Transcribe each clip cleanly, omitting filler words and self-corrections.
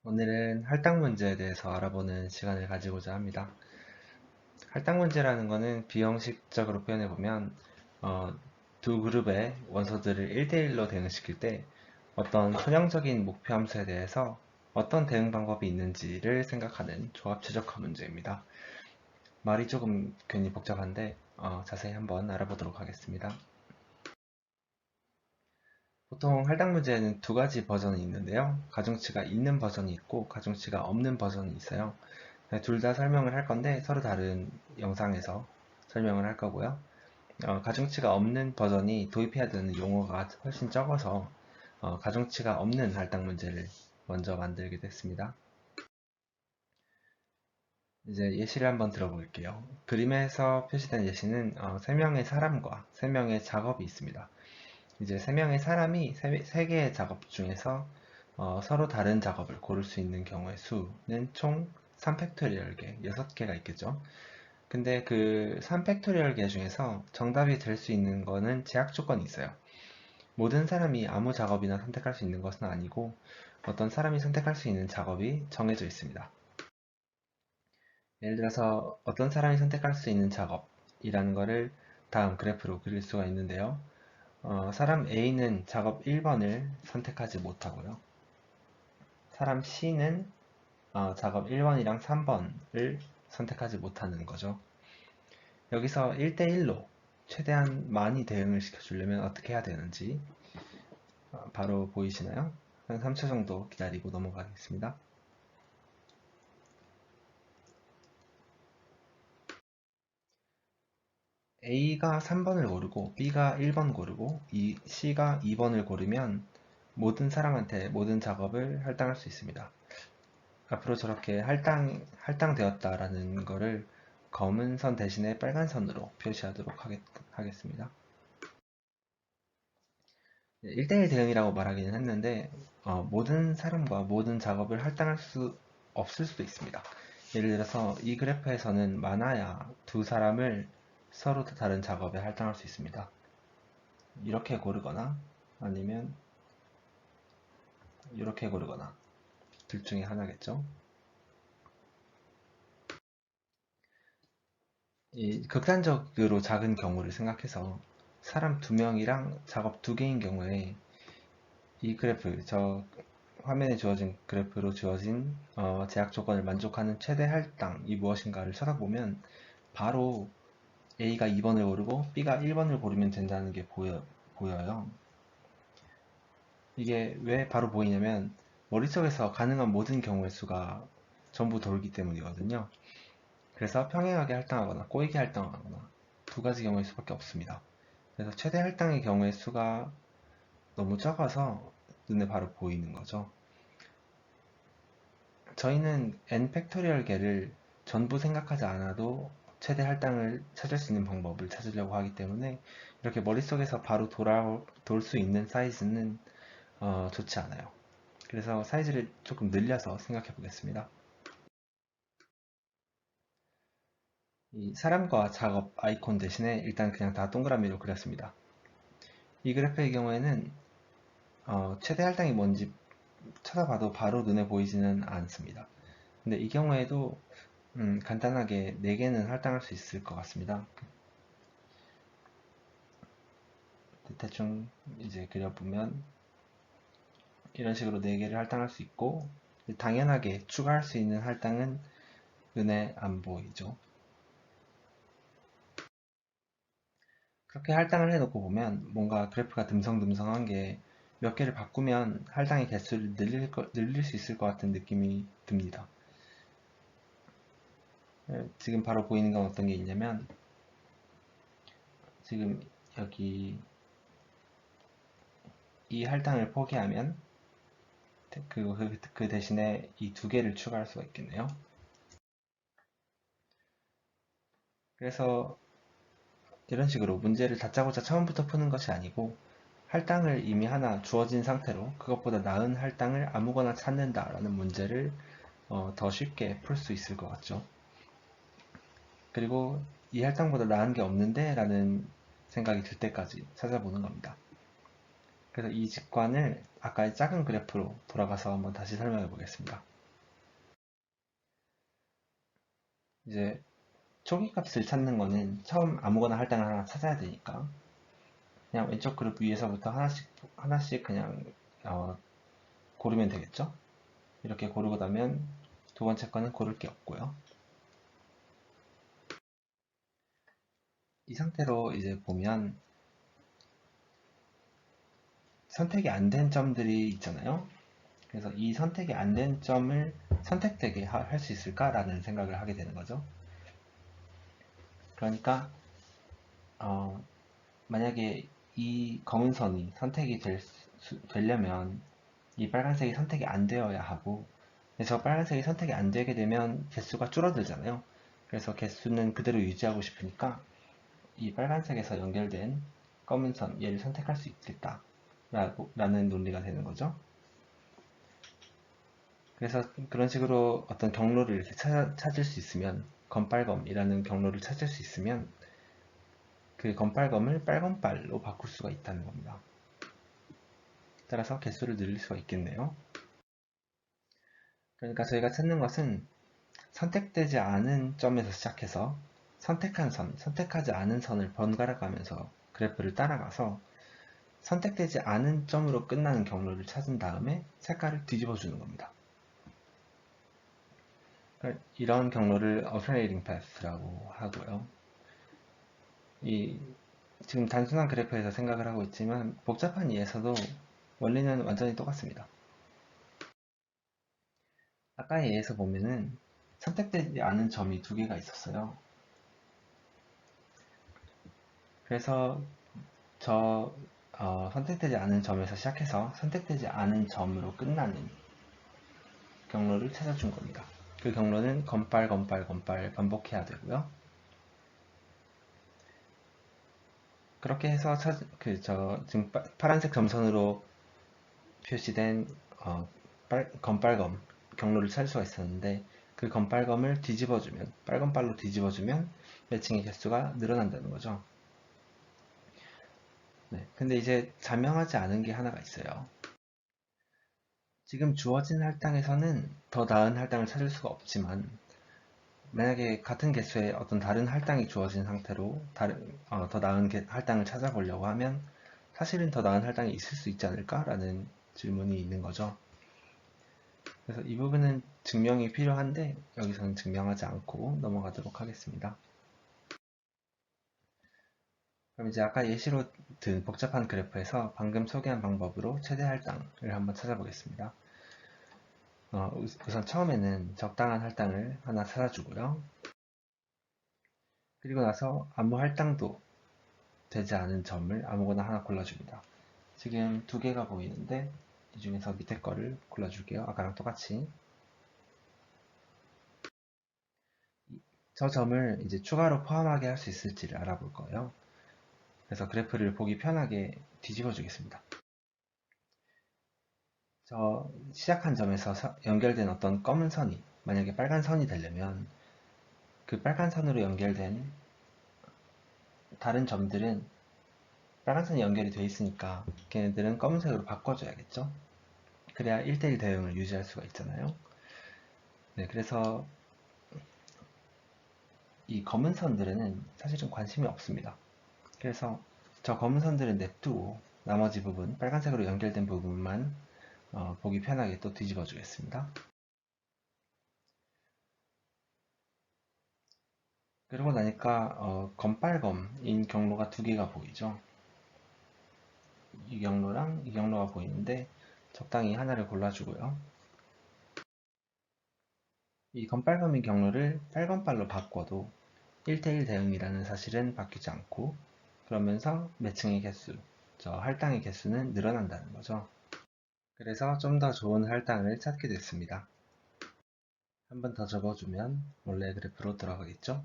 오늘은 할당 문제에 대해서 알아보는 시간을 가지고자 합니다. 할당 문제라는 것은 비형식적으로 표현해보면 두 그룹의 원소들을 1대1로 대응시킬 때 어떤 선형적인 목표 함수에 대해서 어떤 대응 방법이 있는지를 생각하는 조합 최적화 문제입니다. 말이 조금 괜히 복잡한데 자세히 한번 알아보도록 하겠습니다. 보통 할당 문제에는 두 가지 버전이 있는데요. 가중치가 있는 버전이 있고 가중치가 없는 버전이 있어요. 둘 다 설명을 할 건데 서로 다른 영상에서 설명을 할 거고요. 가중치가 없는 버전이 도입해야 되는 용어가 훨씬 적어서 가중치가 없는 할당 문제를 먼저 만들게 됐습니다. 이제 예시를 한번 들어볼게요. 그림에서 표시된 예시는 3명의 사람과 3명의 작업이 있습니다. 이제 3명의 사람이 3개의 작업 중에서 서로 다른 작업을 고를 수 있는 경우의 수는 총 3팩토리얼 개, 6개가 있겠죠. 근데 그 3팩토리얼 개 중에서 정답이 될 수 있는 거는 제약 조건이 있어요. 모든 사람이 아무 작업이나 선택할 수 있는 것은 아니고 어떤 사람이 선택할 수 있는 작업이 정해져 있습니다. 예를 들어서 어떤 사람이 선택할 수 있는 작업이라는 거를 다음 그래프로 그릴 수가 있는데요. 사람 A는 작업 1번을 선택하지 못하고요. 사람 C는 작업 1번이랑 3번을 선택하지 못하는 거죠. 여기서 1대1로 최대한 많이 대응을 시켜주려면 어떻게 해야 되는지 바로 보이시나요? 한 3초 정도 기다리고 넘어가겠습니다. A가 3번을 고르고 B가 1번 고르고 C가 2번을 고르면 모든 사람한테 모든 작업을 할당할 수 있습니다. 앞으로 저렇게 할당되었다라는 거를 검은 선 대신에 빨간 선으로 표시하도록 하겠습니다. 1대1 대응이라고 말하기는 했는데 모든 사람과 모든 작업을 할당할 수 없을 수도 있습니다. 예를 들어서 이 그래프에서는 많아야 두 사람을 서로 다른 작업에 할당할 수 있습니다. 이렇게 고르거나 아니면 이렇게 고르거나 둘 중에 하나겠죠. 이 극단적으로 작은 경우를 생각해서 사람 2명이랑 작업 2개인 경우에 이 그래프, 저 화면에 주어진 그래프로 주어진 제약 조건을 만족하는 최대 할당이 무엇인가를 찾아보면 바로 A가 2번을 고르고 B가 1번을 고르면 된다는 게 보여요. 이게 왜 바로 보이냐면 머릿속에서 가능한 모든 경우의 수가 전부 돌기 때문이거든요. 그래서 평행하게 할당하거나 꼬이게 할당하거나 두 가지 경우의 수밖에 없습니다. 그래서 최대 할당의 경우의 수가 너무 적어서 눈에 바로 보이는 거죠. 저희는 n 팩토리얼 개를 전부 생각하지 않아도 최대 할당을 찾을 수 있는 방법을 찾으려고 하기 때문에 이렇게 머릿속에서 바로 돌 수 있는 사이즈는 좋지 않아요. 그래서 사이즈를 조금 늘려서 생각해 보겠습니다. 이 사람과 작업 아이콘 대신에 일단 그냥 다 동그라미로 그렸습니다. 이 그래프의 경우에는 최대 할당이 뭔지 찾아봐도 바로 눈에 보이지는 않습니다. 근데 이 경우에도 간단하게 4개는 할당할 수 있을 것 같습니다. 대충 이제 그려보면 이런 식으로 4개를 할당할 수 있고 당연하게 추가할 수 있는 할당은 눈에 안 보이죠. 그렇게 할당을 해놓고 보면 뭔가 그래프가 듬성듬성한 게 몇 개를 바꾸면 할당의 개수를 늘릴 수 있을 것 같은 느낌이 듭니다. 지금 바로 보이는 건 어떤 게 있냐면 지금 여기 이 할당을 포기하면 그 대신에 이 2개를 추가할 수가 있겠네요. 그래서 이런 식으로 문제를 다짜고짜 처음부터 푸는 것이 아니고 할당을 이미 하나 주어진 상태로 그것보다 나은 할당을 아무거나 찾는다라는 문제를 더 쉽게 풀 수 있을 것 같죠. 그리고 이 할당보다 나은 게 없는데 라는 생각이 들 때까지 찾아보는 겁니다. 그래서 이 직관을 아까의 작은 그래프로 돌아가서 한번 다시 설명해 보겠습니다. 이제 초기 값을 찾는 거는 처음 아무거나 할당을 하나 찾아야 되니까 그냥 왼쪽 그룹 위에서부터 하나씩 그냥 고르면 되겠죠? 이렇게 고르고 나면 두 번째 거는 고를 게 없고요. 이 상태로 이제 보면 선택이 안 된 점들이 있잖아요. 그래서 이 선택이 안 된 점을 선택되게 할 수 있을까라는 생각을 하게 되는 거죠. 그러니까 만약에 이 검은 선이 선택이 되려면 이 빨간색이 선택이 안 되어야 하고, 그래서 빨간색이 선택이 안 되게 되면 개수가 줄어들잖아요. 그래서 개수는 그대로 유지하고 싶으니까 이 빨간색에서 연결된 검은 선, 얘를 선택할 수 있겠다 라는 논리가 되는 거죠. 그래서 그런 식으로 어떤 경로를 이렇게 찾을 수 있으면, 검빨검이라는 경로를 찾을 수 있으면 그 검빨검을 빨검빨로 바꿀 수가 있다는 겁니다. 따라서 개수를 늘릴 수가 있겠네요. 그러니까 저희가 찾는 것은 선택되지 않은 점에서 시작해서 선택한 선, 선택하지 않은 선을 번갈아 가면서 그래프를 따라가서 선택되지 않은 점으로 끝나는 경로를 찾은 다음에 색깔을 뒤집어 주는 겁니다. 이런 경로를 alternating path라고 하고요. 지금 단순한 그래프에서 생각을 하고 있지만 복잡한 이에서도 원리는 완전히 똑같습니다. 아까의 예에서 보면은 선택되지 않은 점이 두 개가 있었어요. 그래서 선택되지 않은 점에서 시작해서 선택되지 않은 점으로 끝나는 경로를 찾아준 겁니다. 그 경로는 건빨 반복해야 되고요. 그렇게 해서 지금 파란색 점선으로 표시된 건빨검 경로를 찾을 수가 있었는데 그 건빨검을 뒤집어주면, 빨간빨로 뒤집어주면 매칭의 개수가 늘어난다는 거죠. 네, 근데 이제 자명하지 않은 게 하나가 있어요. 지금 주어진 할당에서는 더 나은 할당을 찾을 수가 없지만 만약에 같은 개수의 어떤 다른 할당이 주어진 상태로 더 나은 할당을 찾아보려고 하면 사실은 더 나은 할당이 있을 수 있지 않을까라는 질문이 있는 거죠. 그래서 이 부분은 증명이 필요한데 여기서는 증명하지 않고 넘어가도록 하겠습니다. 그럼 이제 아까 예시로 든 복잡한 그래프에서 방금 소개한 방법으로 최대 할당을 한번 찾아보겠습니다. 우선 처음에는 적당한 할당을 하나 찾아주고요. 그리고 나서 아무 할당도 되지 않은 점을 아무거나 하나 골라줍니다. 지금 두 개가 보이는데 이 중에서 밑에 거를 골라줄게요. 아까랑 똑같이. 저 점을 이제 추가로 포함하게 할 수 있을지를 알아볼 거예요. 그래서 그래프를 보기 편하게 뒤집어 주겠습니다. 저 시작한 점에서 연결된 어떤 검은 선이 만약에 빨간 선이 되려면 그 빨간 선으로 연결된 다른 점들은 빨간 선이 연결이 되어 있으니까 걔네들은 검은색으로 바꿔줘야겠죠. 그래야 1대1 대응을 유지할 수가 있잖아요. 네, 그래서 이 검은 선들에는 사실은 관심이 없습니다. 그래서 저 검은 선들은 냅두고 나머지 부분, 빨간색으로 연결된 부분만 보기 편하게 또 뒤집어 주겠습니다. 그러고 나니까 검빨검인 경로가 두 개가 보이죠. 이 경로랑 이 경로가 보이는데 적당히 하나를 골라주고요. 이 검빨검인 경로를 빨검빨로 바꿔도 1대1 대응이라는 사실은 바뀌지 않고 그러면서 매칭의 개수, 저 할당의 개수는 늘어난다는 거죠. 그래서 좀 더 좋은 할당을 찾게 됐습니다. 한 번 더 접어주면 원래 그래프로 들어가겠죠?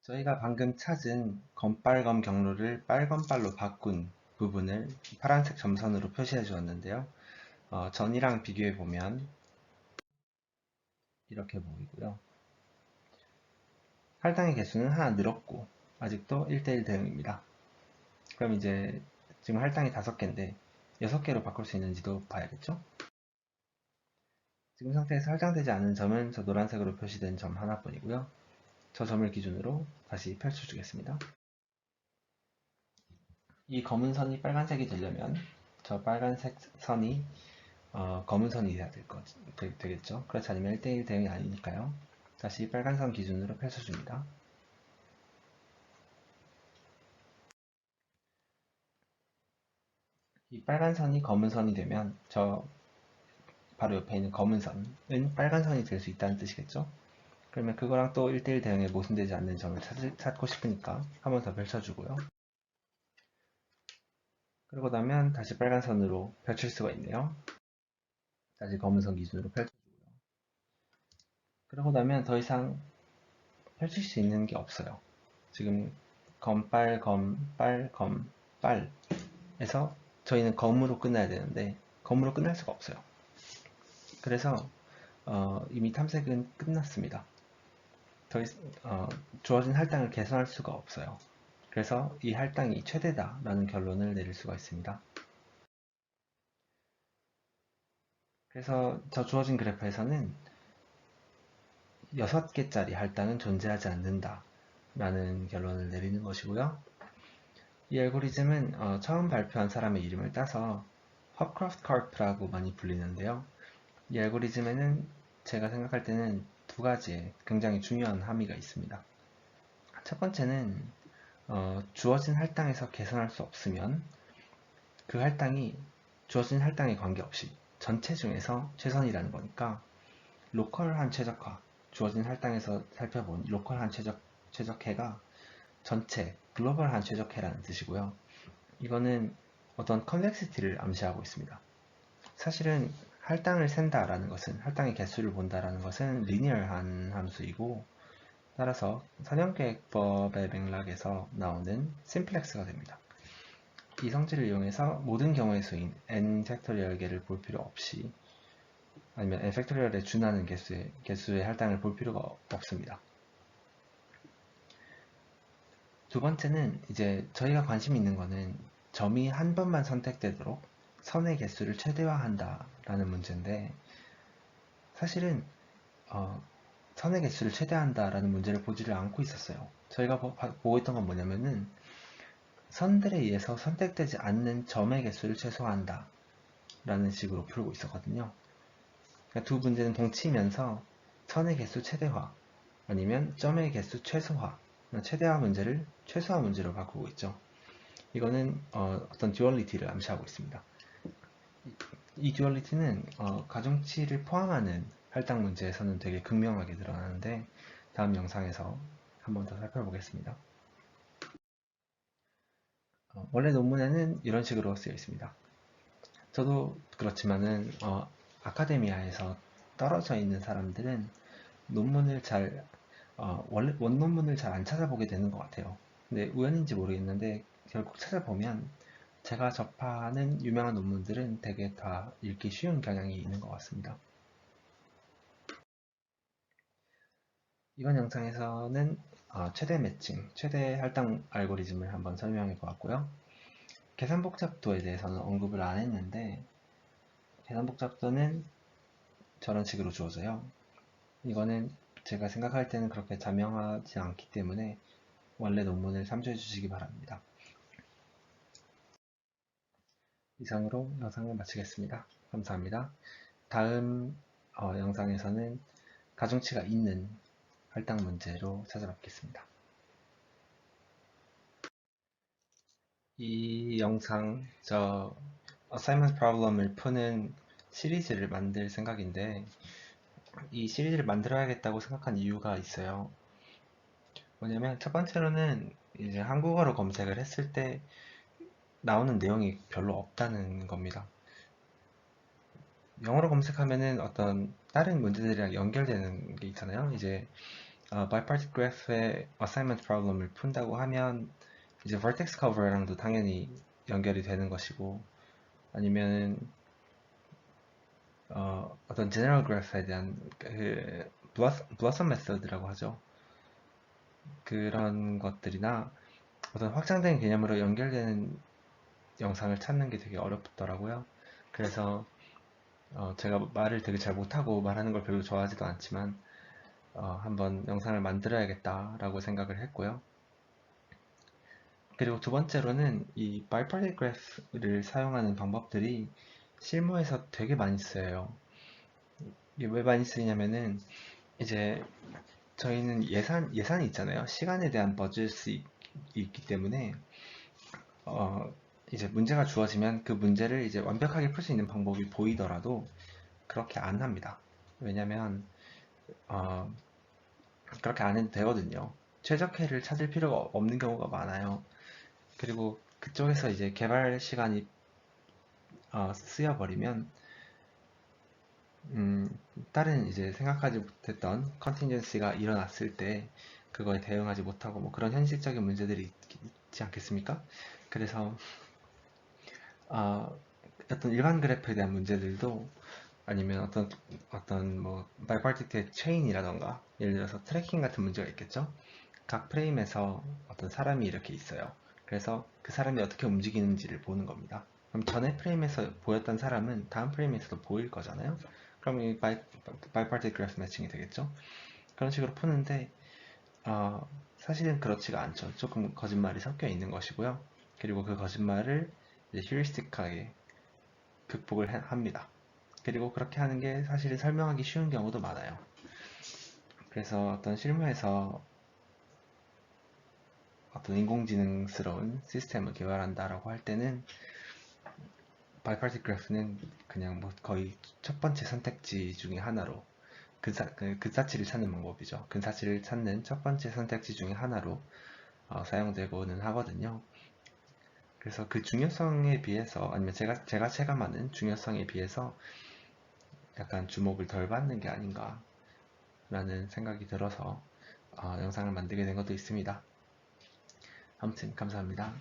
저희가 방금 찾은 검빨검 경로를 빨검빨로 바꾼 부분을 파란색 점선으로 표시해 주었는데요. 전이랑 비교해 보면 이렇게 보이고요. 할당의 개수는 하나 늘었고 아직도 1대1 대응입니다. 그럼 이제 지금 할당이 5개인데 6개로 바꿀 수 있는지도 봐야겠죠? 지금 상태에서 할당되지 않은 점은 저 노란색으로 표시된 점 하나뿐이고요. 저 점을 기준으로 다시 펼쳐주겠습니다. 이 검은 선이 빨간색이 되려면 저 빨간색 선이 검은 선이 돼야 되겠죠. 그렇지 않으면 1대1 대응이 아니니까요. 다시 빨간 선 기준으로 펼쳐줍니다. 이 빨간 선이 검은 선이 되면 저 바로 옆에 있는 검은 선은 빨간 선이 될 수 있다는 뜻이겠죠. 그러면 그거랑 또 1대1 대응에 모순되지 않는 점을 찾고 싶으니까 한 번 더 펼쳐주고요. 그러고 나면 다시 빨간 선으로 펼칠 수가 있네요. 다시 검은 선 기준으로 펼쳐주고요. 그러고 나면 더 이상 펼칠 수 있는 게 없어요. 지금 검빨, 검빨, 검빨 에서 저희는 검으로 끝나야 되는데 검으로 끝날 수가 없어요. 그래서 이미 탐색은 끝났습니다. 주어진 할당을 개선할 수가 없어요. 그래서 이 할당이 최대다라는 결론을 내릴 수가 있습니다. 그래서 저 주어진 그래프에서는 6개짜리 할당은 존재하지 않는다 라는 결론을 내리는 것이고요. 이 알고리즘은 처음 발표한 사람의 이름을 따서 홉크로프트 카르프라고 많이 불리는데요. 이 알고리즘에는 제가 생각할 때는 2가지의 굉장히 중요한 함의가 있습니다. 첫 번째는 주어진 할당에서 개선할 수 없으면 그 할당이 주어진 할당에 관계없이 전체 중에서 최선이라는 거니까 로컬한 최적화, 주어진 할당에서 살펴본 로컬한 최적해가 전체 글로벌한 최적해라는 뜻이고요. 이거는 어떤 컨벡시티를 암시하고 있습니다. 사실은 할당을 센다라는 것은 할당의 개수를 본다라는 것은 리니어한 함수이고 따라서 선형계획법의 맥락에서 나오는 심플렉스가 됩니다. 이 성질을 이용해서 모든 경우의 수인 n 팩토리얼 개를 볼 필요 없이 아니면 n 팩토리얼에 준하는 개수의 할당을 볼 필요가 없습니다. 두 번째는 이제 저희가 관심 있는 거는 점이 한 번만 선택되도록 선의 개수를 최대화한다 라는 문제인데 사실은 선의 개수를 최대화한다 라는 문제를 보지를 않고 있었어요. 저희가 보고 있던 건 뭐냐면은 선들에 의해서 선택되지 않는 점의 개수를 최소화한다 라는 식으로 풀고 있었거든요. 그러니까 두 문제는 동치면서 선의 개수 최대화 아니면 점의 개수 최소화 최대화 문제를 최소화 문제로 바꾸고 있죠. 이거는 어떤 듀얼리티를 암시하고 있습니다. 이 듀얼리티는 가중치를 포함하는 할당 문제에서는 되게 극명하게 드러나는데 다음 영상에서 한 번 더 살펴보겠습니다. 원래 논문에는 이런 식으로 쓰여 있습니다. 저도 그렇지만은 아카데미아에서 떨어져 있는 사람들은 논문을 원논문을 잘 안 찾아보게 되는 것 같아요. 근데 우연인지 모르겠는데 결국 찾아보면 제가 접하는 유명한 논문들은 되게 다 읽기 쉬운 경향이 있는 것 같습니다. 이번 영상에서는 최대 매칭, 최대 할당 알고리즘을 한번 설명해 보았고요. 계산복잡도에 대해서는 언급을 안 했는데 계산복잡도는 저런 식으로 주어져요. 이거는 제가 생각할 때는 그렇게 자명하지 않기 때문에 원래 논문을 참조해 주시기 바랍니다. 이상으로 영상을 마치겠습니다. 감사합니다. 다음 영상에서는 가중치가 있는 할당 문제로 찾아뵙겠습니다. 이 영상 저 assignment problem을 푸는 시리즈를 만들 생각인데 이 시리즈를 만들어야겠다고 생각한 이유가 있어요. 뭐냐면 첫 번째로는 이제 한국어로 검색을 했을 때 나오는 내용이 별로 없다는 겁니다. 영어로 검색하면은 어떤 다른 문제들이랑 연결되는 게 있잖아요. 이제 bipartite graph의 assignment problem을 푼다고 하면 이제 vertex cover랑도 당연히 연결이 되는 것이고 아니면은 어떤 general graph에 대한 그 blossom method라고 하죠. 그런 것들이나 어떤 확장된 개념으로 연결되는 영상을 찾는 게 되게 어렵더라고요. 그래서 제가 말을 되게 잘 못하고 말하는 걸 별로 좋아하지도 않지만 한번 영상을 만들어야겠다라고 생각을 했고요. 그리고 두 번째로는 이 바이파리 그래프를 사용하는 방법들이 실무에서 되게 많이 쓰여요. 이게 왜 많이 쓰이냐면은 이제 저희는 예산이 있잖아요. 시간에 대한 버젯이 있기 때문에 어, 이제 문제가 주어지면 그 문제를 이제 완벽하게 풀 수 있는 방법이 보이더라도 그렇게 안 합니다. 왜냐면 어, 그렇게 안 해도 되거든요. 최적화를 찾을 필요가 없는 경우가 많아요. 그리고 그쪽에서 이제 개발 시간이 쓰여버리면 다른 이제 생각하지 못했던 컨틴전시가 일어났을 때 그거에 대응하지 못하고 뭐 그런 현실적인 문제들이 있지 않겠습니까? 그래서 어, 어떤 일반 그래프에 대한 문제들도 아니면 어떤 뭐 말빨티의 체인이라던가 예를 들어서 트래킹 같은 문제가 있겠죠. 각 프레임에서 어떤 사람이 이렇게 있어요. 그래서 그 사람이 어떻게 움직이는지를 보는 겁니다. 그럼 전에 프레임에서 보였던 사람은 다음 프레임에서도 보일 거잖아요. 그럼 이 바이파티 그래프 매칭이 되겠죠. 그런 식으로 푸는데 사실은 그렇지가 않죠. 조금 거짓말이 섞여 있는 것이고요. 그리고 그 거짓말을 이제 휴리스틱하게 극복을 합니다. 그리고 그렇게 하는 게 사실은 설명하기 쉬운 경우도 많아요. 그래서 어떤 실무에서 어떤 인공지능스러운 시스템을 개발한다라고 할 때는 바이파티 그래프는 그냥 뭐 거의 첫 번째 선택지 중에 하나로 근사치를 찾는 방법이죠. 근사치를 찾는 첫 번째 선택지 중에 하나로 사용되고는 하거든요. 그래서 그 중요성에 비해서 아니면 제가 체감하는 중요성에 비해서 약간 주목을 덜 받는 게 아닌가 라는 생각이 들어서 영상을 만들게 된 것도 있습니다. 아무튼 감사합니다.